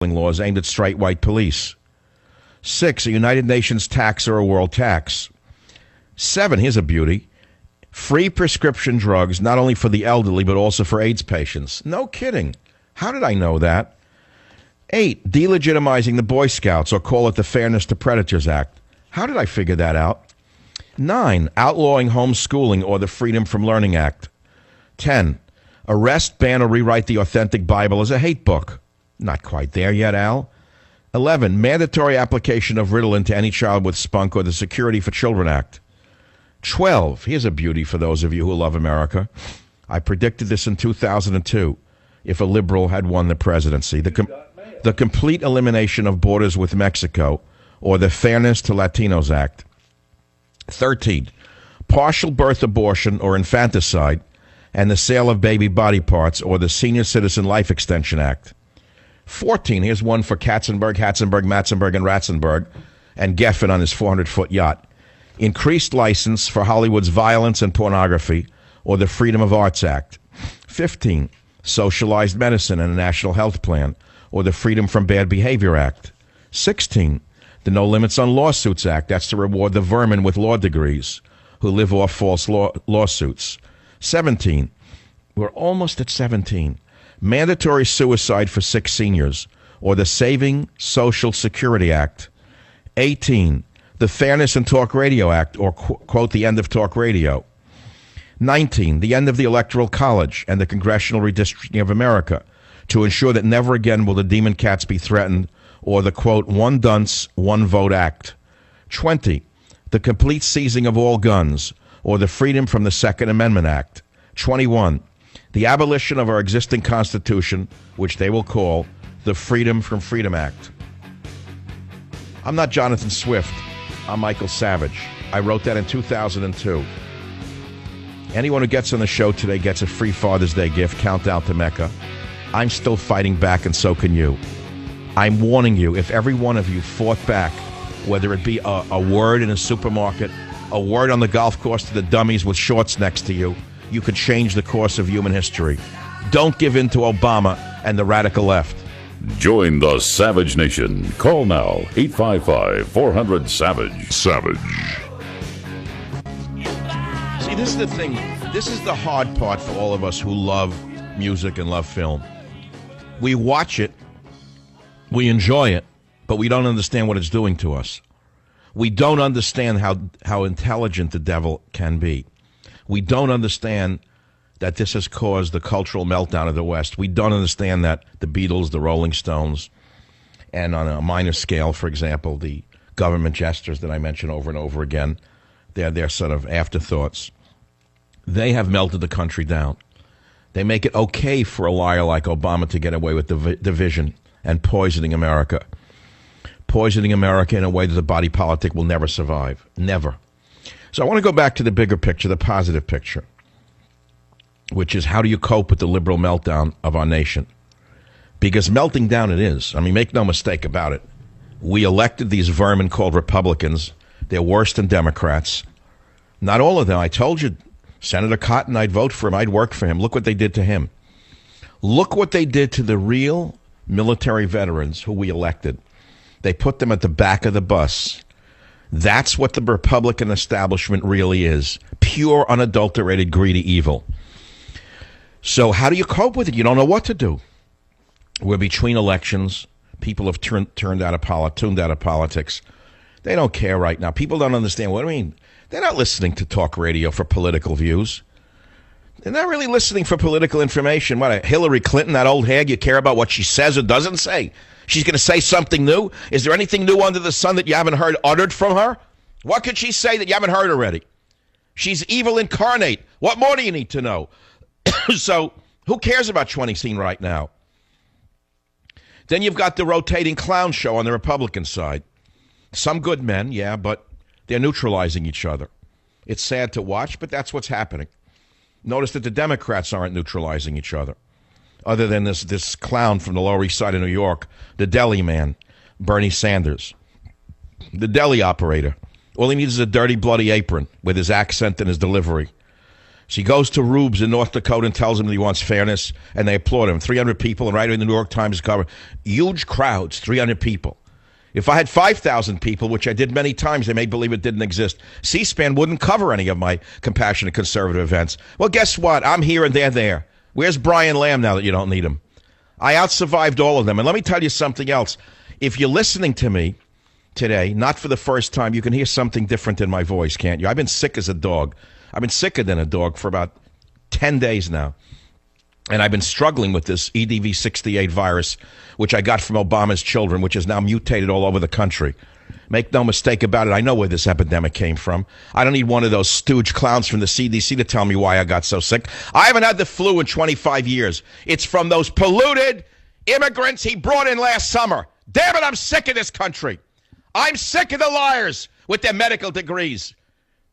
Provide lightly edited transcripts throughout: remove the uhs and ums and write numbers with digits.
laws aimed at straight white police. 6, a United Nations tax or a world tax. 7, here's a beauty, free prescription drugs not only for the elderly but also for AIDS patients. No kidding. How did I know that? 8, delegitimizing the Boy Scouts, or call it the Fairness to Predators Act. How did I figure that out? 9, outlawing homeschooling, or the Freedom from Learning Act. 10, arrest, ban, or rewrite the authentic Bible as a hate book. Not quite there yet, Al. 11, mandatory application of Ritalin to any child with spunk, or the Security for Children Act. 12, here's a beauty for those of you who love America. I predicted this in 2002 if a liberal had won the presidency. The complete elimination of borders with Mexico, or the Fairness to Latinos Act. 13, partial birth abortion or infanticide and the sale of baby body parts, or the Senior Citizen Life Extension Act. 14, here's one for Katzenberg, Hatzenberg, Matzenberg, and Ratzenberg, and Geffen on his 400-foot yacht. Increased license for Hollywood's violence and pornography, or the Freedom of Arts Act. 15, socialized medicine and a national health plan, or the Freedom from Bad Behavior Act. 16, the No Limits on Lawsuits Act. That's to reward the vermin with law degrees who live off false lawsuits. 17, we're almost at 17, mandatory suicide for sick seniors, or the Saving Social Security Act. 18, the Fairness in Talk Radio Act, or quote, the end of talk radio. 19, the end of the Electoral College and the Congressional Redistricting of America, to ensure that never again will the demon cats be threatened, or the quote, one dunce, one vote act. 20, the complete seizing of all guns, or the Freedom from the Second Amendment Act. 21, the abolition of our existing Constitution, which they will call the Freedom from Freedom Act. I'm not Jonathan Swift. I'm Michael Savage. I wrote that in 2002. Anyone who gets on the show today gets a free Father's Day gift. Count out to Mecca. I'm still fighting back, and so can you. I'm warning you, if every one of you fought back, whether it be a word in a supermarket, a word on the golf course to the dummies with shorts next to you, you could change the course of human history. Don't give in to Obama and the radical left. Join the Savage Nation. Call now, 855-400-SAVAGE. Savage. See, this is the thing. This is the hard part for all of us who love music and love film. We watch it, we enjoy it, but we don't understand what it's doing to us. We don't understand how intelligent the devil can be. We don't understand that this has caused the cultural meltdown of the West. We don't understand that the Beatles, the Rolling Stones, and on a minor scale, for example, the government gestures that I mention over and over again, they're sort of afterthoughts. They have melted the country down. They make it okay for a liar like Obama to get away with division and poisoning America. Poisoning America in a way that the body politic will never survive. Never. So I want to go back to the bigger picture, the positive picture, which is how do you cope with the liberal meltdown of our nation? Because melting down it is. I mean, make no mistake about it. We elected these vermin called Republicans. They're worse than Democrats. Not all of them. I told you, Senator Cotton, I'd vote for him. I'd work for him. Look what they did to him. Look what they did to the real military veterans who we elected. They put them at the back of the bus. That's what the Republican establishment really is. Pure, unadulterated, greedy evil. So how do you cope with it? You don't know what to do. We're between elections. People have tuned out of politics. They don't care right now. People don't understand. What I mean, they're not listening to talk radio for political views. They're not really listening for political information. What, Hillary Clinton, that old hag, you care about what she says or doesn't say? She's going to say something new? Is there anything new under the sun that you haven't heard uttered from her? What could she say that you haven't heard already? She's evil incarnate. What more do you need to know? So who cares about 2016 right now? Then you've got the rotating clown show on the Republican side. Some good men, yeah, but they're neutralizing each other. It's sad to watch, but that's what's happening. Notice that the Democrats aren't neutralizing each other, other than this clown from the Lower East Side of New York, the deli man, Bernie Sanders, the deli operator. All he needs is a dirty, bloody apron with his accent and his delivery. So he goes to Rubes in North Dakota and tells him that he wants fairness, and they applaud him. 300 people, and right in the New York Times cover, huge crowds, 300 people. If I had 5,000 people, which I did many times, they made believe it didn't exist. C-SPAN wouldn't cover any of my compassionate conservative events. Well, guess what? I'm here and they're there. Where's Brian Lamb now that you don't need him? I outsurvived all of them. And let me tell you something else. If you're listening to me today, not for the first time, you can hear something different in my voice, can't you? I've been sick as a dog. I've been sicker than a dog for about 10 days now. And I've been struggling with this EDV68 virus, which I got from Obama's children, which is now mutated all over the country. Make no mistake about it, I know where this epidemic came from. I don't need one of those stooge clowns from the CDC to tell me why I got so sick. I haven't had the flu in 25 years. It's from those polluted immigrants he brought in last summer. Damn it, I'm sick of this country. I'm sick of the liars with their medical degrees.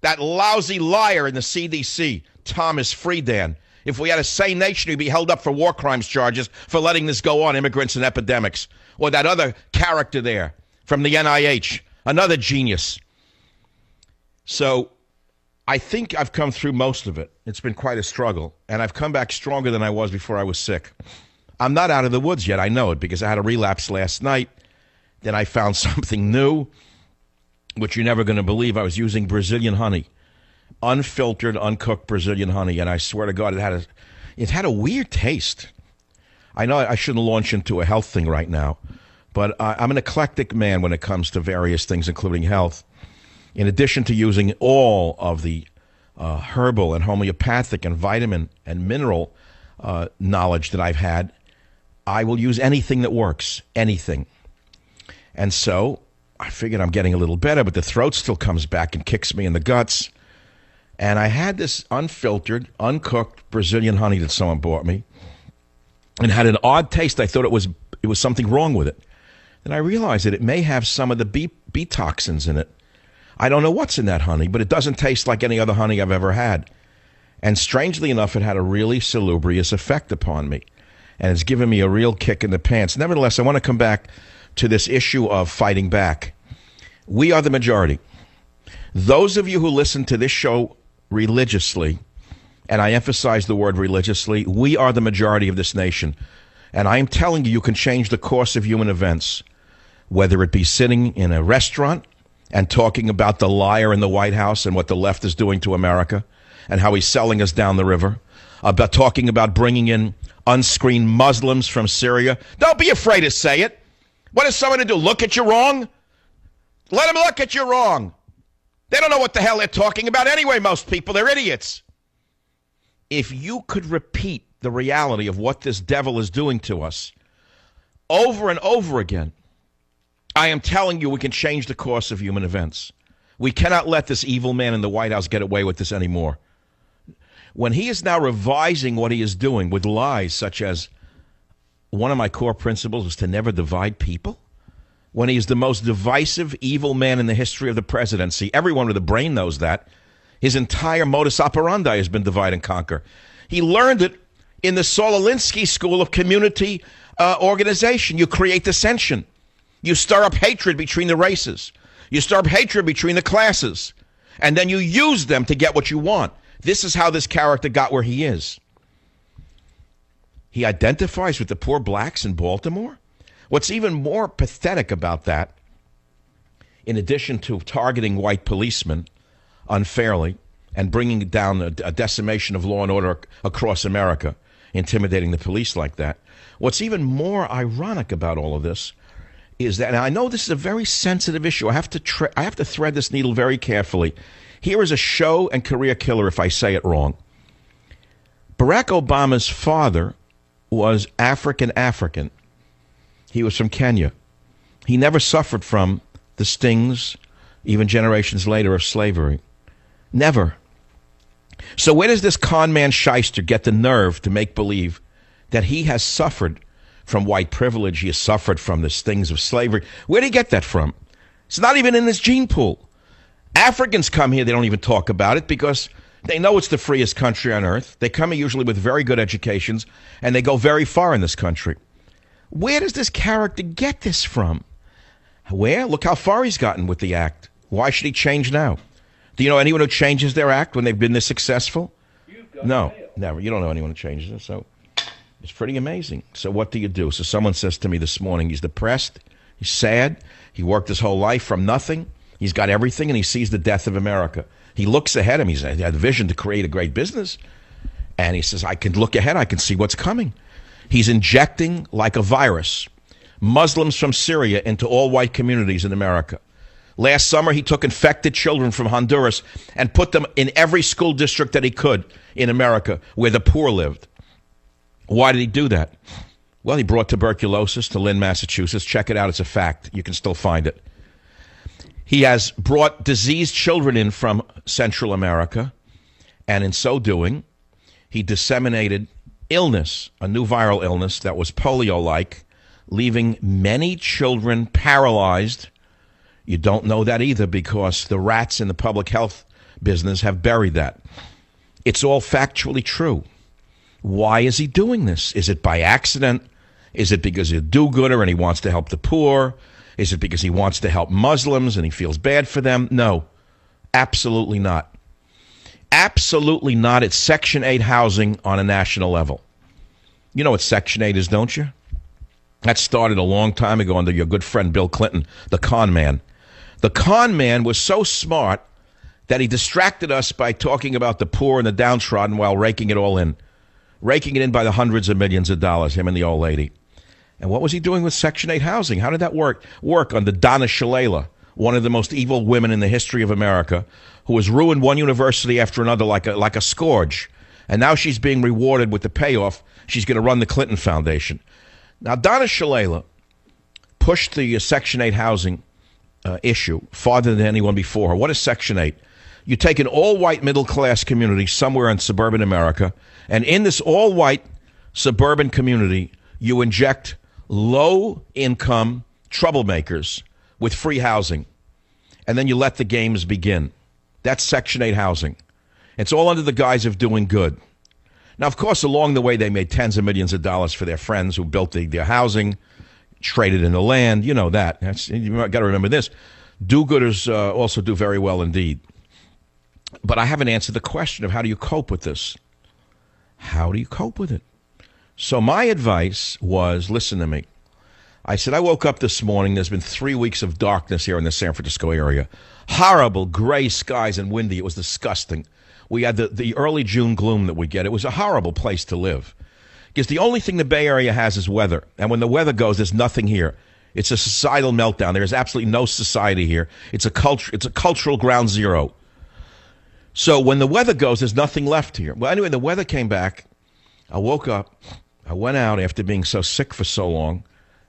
That lousy liar in the CDC, Thomas Friedan. If we had a sane nation, he'd be held up for war crimes charges for letting this go on, immigrants and epidemics. Or that other character there from the NIH, another genius. So I think I've come through most of it. It's been quite a struggle, and I've come back stronger than I was before I was sick. I'm not out of the woods yet. I know it because I had a relapse last night. Then I found something new, which you're never going to believe. I was using Brazilian honey, unfiltered, uncooked Brazilian honey, and I swear to God, it had a weird taste. I know I shouldn't launch into a health thing right now, but I'm an eclectic man when it comes to various things, including health. In addition to using all of the herbal and homeopathic and vitamin and mineral knowledge that I've had, I will use anything that works, anything. And so I figured I'm getting a little better, but the throat still comes back and kicks me in the guts. And I had this unfiltered, uncooked Brazilian honey that someone bought me, and had an odd taste. I thought it was something wrong with it. Then I realized that it may have some of the bee toxins in it. I don't know what's in that honey, but it doesn't taste like any other honey I've ever had. And strangely enough, it had a really salubrious effect upon me. And it's given me a real kick in the pants. Nevertheless, I want to come back to this issue of fighting back. We are the majority. Those of you who listen to this show religiously, and I emphasize the word religiously, we are the majority of this nation. And I am telling you, you can change the course of human events, whether it be sitting in a restaurant and talking about the liar in the White House and what the left is doing to America and how he's selling us down the river, about talking about bringing in unscreened Muslims from Syria. Don't be afraid to say it. What is someone to do? Look at you wrong? Let them look at you wrong. They don't know what the hell they're talking about anyway, most people. They're idiots. If you could repeat the reality of what this devil is doing to us over and over again, I am telling you we can change the course of human events. We cannot let this evil man in the White House get away with this anymore. When he is now revising what he is doing with lies such as one of my core principles is to never divide people, when he is the most divisive, evil man in the history of the presidency, everyone with a brain knows that. His entire modus operandi has been divide and conquer. He learned it in the Saul Alinsky School of Community Organization. You create dissension. You stir up hatred between the races. You stir up hatred between the classes. And then you use them to get what you want. This is how this character got where he is. He identifies with the poor blacks in Baltimore. What's even more pathetic about that, in addition to targeting white policemen unfairly and bringing down a decimation of law and order across America, intimidating the police like that, what's even more ironic about all of this is that, and I know this is a very sensitive issue. I have to thread this needle very carefully. Here is a show and career killer if I say it wrong. Barack Obama's father was African. He was from Kenya. He never suffered from the stings, even generations later, of slavery. Never. So where does this con man shyster get the nerve to make believe that he has suffered from white privilege, he has suffered from the stings of slavery? Where did he get that from? It's not even in his gene pool. Africans come here, they don't even talk about it because they know it's the freest country on earth. They come here usually with very good educations, and they go very far in this country. Where does this character get this from? Where? Look how far he's gotten with the act. Why should he change now? Do you know anyone who changes their act when they've been this successful? No, never. You don't know anyone who changes it. So it's pretty amazing. So what do you do? So someone says to me this morning, he's depressed, he's sad, he worked his whole life from nothing, he's got everything, and he sees the death of America. He looks ahead of him. He had a vision to create a great business. And he says, I can look ahead. I can see what's coming. He's injecting, like a virus, Muslims from Syria into all white communities in America. Last summer, he took infected children from Honduras and put them in every school district that he could in America where the poor lived. Why did he do that? Well, he brought tuberculosis to Lynn, Massachusetts. Check it out. It's a fact. You can still find it. He has brought diseased children in from Central America, and in so doing, he disseminated illness, a new viral illness that was polio-like, leaving many children paralyzed. You don't know that either because the rats in the public health business have buried that. It's all factually true. Why is he doing this? Is it by accident? Is it because he's a do-gooder and he wants to help the poor? Is it because he wants to help Muslims and he feels bad for them? No, absolutely not. Absolutely not. It's Section 8 housing on a national level. You know what Section 8 is, don't you? That started a long time ago under your good friend Bill Clinton, the con man. The con man was so smart that he distracted us by talking about the poor and the downtrodden while raking it all in. Raking it in by the hundreds of millions of dollars, him and the old lady. And what was he doing with Section 8 housing? How did that work under Donna Shalala, one of the most evil women in the history of America, who has ruined one university after another like a scourge. And now she's being rewarded with the payoff. She's going to run the Clinton Foundation. Now, Donna Shalala pushed the Section 8 housing issue farther than anyone before her. What is Section 8? You take an all-white middle-class community somewhere in suburban America, and in this all-white suburban community, you inject low-income troublemakers with free housing, and then you let the games begin. That's Section 8 housing. It's all under the guise of doing good. Now, of course, along the way, they made tens of millions of dollars for their friends who built their housing, traded in the land. You know that. You got to remember this. Do-gooders also do very well indeed. But I haven't answered the question of how do you cope with this? How do you cope with it? So my advice was, listen to me. I said, I woke up this morning. There's been 3 weeks of darkness here in the San Francisco area. Horrible gray skies and windy. It was disgusting. We had the early June gloom that we get. It was a horrible place to live. Because the only thing the Bay Area has is weather. And when the weather goes, there's nothing here. It's a societal meltdown. There is absolutely no society here. It's a cultural ground zero. So when the weather goes, there's nothing left here. Well, anyway, the weather came back. I woke up. I went out after being so sick for so long.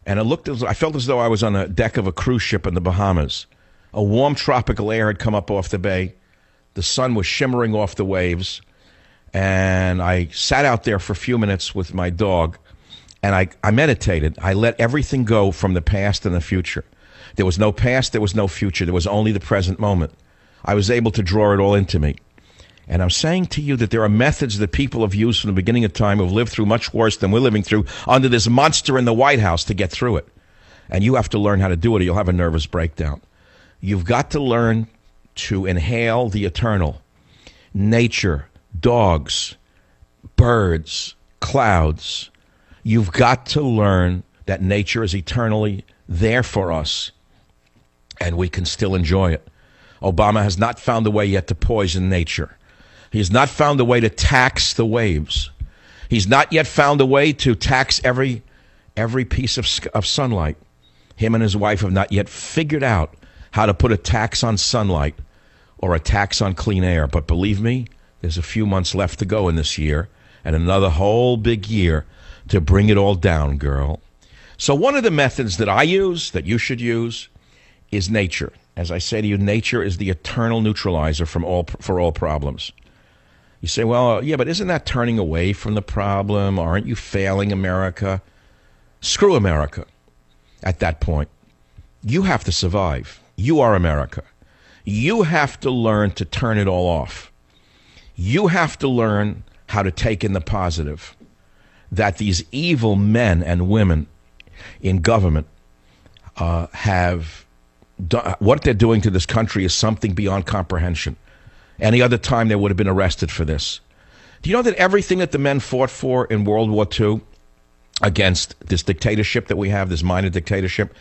And I felt as though I was on a deck of a cruise ship in the Bahamas. A warm tropical air had come up off the bay. The sun was shimmering off the waves. And I sat out there for a few minutes with my dog. And I meditated. I let everything go from the past and the future. There was no past. There was no future. There was only the present moment. I was able to draw it all into me. And I'm saying to you that there are methods that people have used from the beginning of time who have lived through much worse than we're living through under this monster in the White House to get through it. And you have to learn how to do it or you'll have a nervous breakdown. You've got to learn to inhale the eternal. Nature, dogs, birds, clouds. You've got to learn that nature is eternally there for us and we can still enjoy it. Obama has not found a way yet to poison nature. He has not found a way to tax the waves. He's not yet found a way to tax every piece of sunlight. Him and his wife have not yet figured out how to put a tax on sunlight or a tax on clean air. But believe me, there's a few months left to go in this year and another whole big year to bring it all down, girl. So one of the methods that I use, that you should use, is nature. As I say to you, nature is the eternal neutralizer for all problems. You say, well, yeah, but isn't that turning away from the problem? Aren't you failing America? Screw America at that point. You have to survive. You are America. You have to learn to turn it all off. You have to learn how to take in the positive. That these evil men and women in government have done, what they're doing to this country is something beyond comprehension. Any other time they would have been arrested for this. Do you know that everything that the men fought for in World War II against this dictatorship that we have, this minor dictatorship,